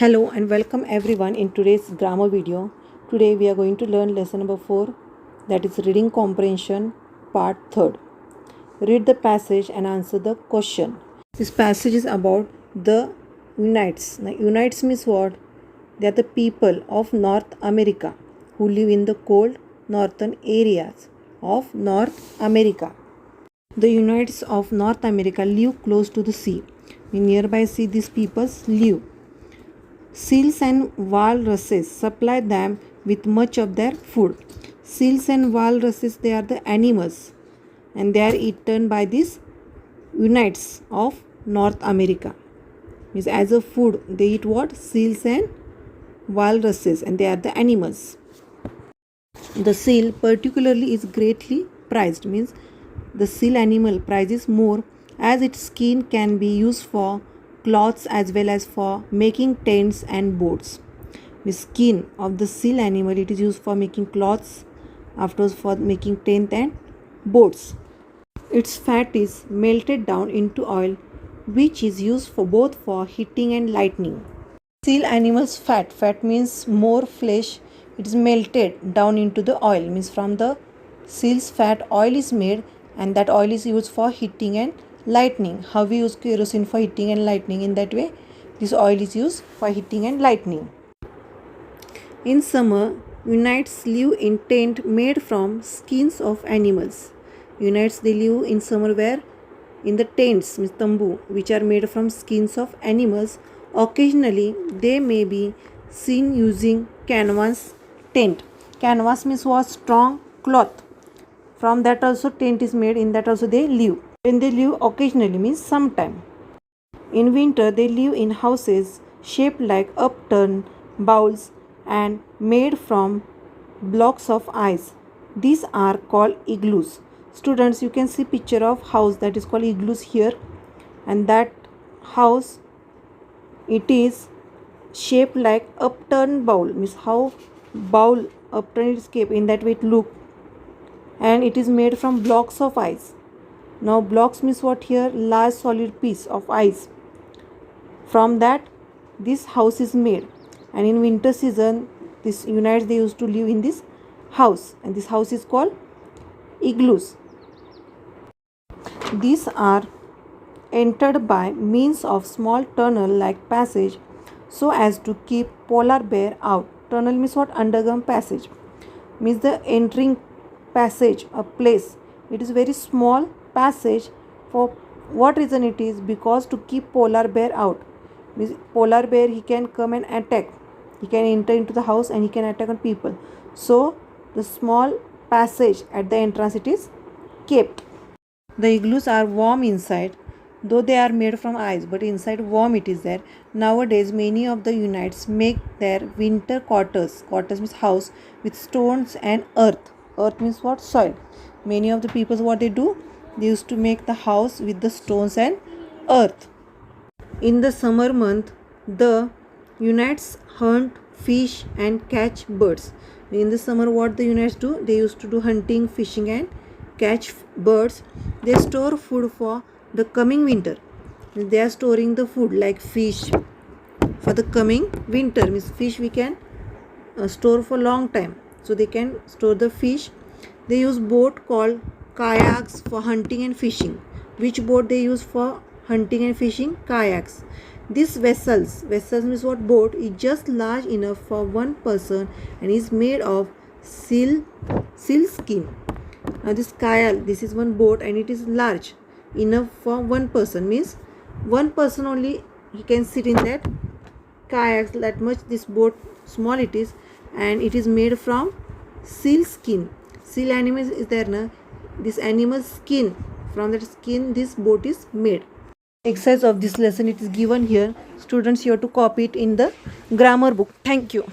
Hello and welcome everyone in today's grammar video. Today we are going to learn lesson number 4, that is reading comprehension part 3rd. Read the passage and answer the question. This passage is about the Unites. Now Unites means what? They are the people of North America who live in the cold northern areas of North America. The Unites of North America live close to the sea. In nearby sea these peoples live. Seals and walruses supply them with much of their food. Seals and walruses, they are the animals and they are eaten by these Unites of North America. Means as a food they eat what? Seals and walruses, and they are the animals. The seal particularly is greatly prized. Means the seal animal prizes more as its skin can be used for cloths as well as for making tents and boats. The skin of the seal animal, it is used for making cloths, afterwards for making tents and boats. Its fat is melted down into oil, which is used for both for heating and lighting. Seal animals fat means more flesh. It is melted down into the oil, means from the seal's fat oil is made, and that oil is used for heating and lightning. How we use kerosene for heating and lightning, in that way this oil is used for heating and lightning. In summer, Unites live in tent made from skins of animals. Unites, they live in summer where? In the tents, means tambu, which are made from skins of animals. Occasionally they may be seen using canvas tent. Canvas means what? Strong cloth. From that also tent is made, in that also they live. When they live occasionally means sometime. In winter they live in houses shaped like upturned bowls and made from blocks of ice. These are called igloos. Students, you can see picture of house that is called igloos here, and that house, it is shaped like upturned bowl, means how bowl upturned is shaped, in that way it look, and it is made from blocks of ice. Now blocks means what here? Large solid piece of ice. From that this house is made, and in winter season this Unites, they used to live in this house, and this house is called igloos. These are entered by means of small tunnel like passage so as to keep polar bear out. Tunnel means what? Underground passage, means the entering passage, a place. It is very small passage. For what reason it is? Because to keep polar bear out. Means polar bear, he can come and attack. He can enter into the house and he can attack on people. So the small passage at the entrance, it is kept. The igloos are warm inside, though they are made from ice, but inside warm it is there. Nowadays many of the Unites make their winter quarters means house, with stones and earth. Earth means what? Soil. Many of the people, what they do? They used to make the house with the stones and earth. In the summer month, the Unites hunt, fish and catch birds. In the summer, what the Unites do? They used to do hunting, fishing and catch birds. They store food for the coming winter. They are storing the food like fish for the coming winter. Means fish we can store for long time, so they can store the fish. They use boat called kayaks for hunting and fishing. Which boat they use for hunting and fishing? Kayaks. These vessels means what? Boat is just large enough for one person and is made of seal skin. Now this kayak, this is one boat and it is large enough for one person, means one person only he can sit in that kayak. That much this boat small it is, and it is made from seal skin. Seal animal is there na, this animal skin, from that skin this boat is made. Exercise of this lesson, it is given here. Students, you have to copy it in the grammar book. Thank you.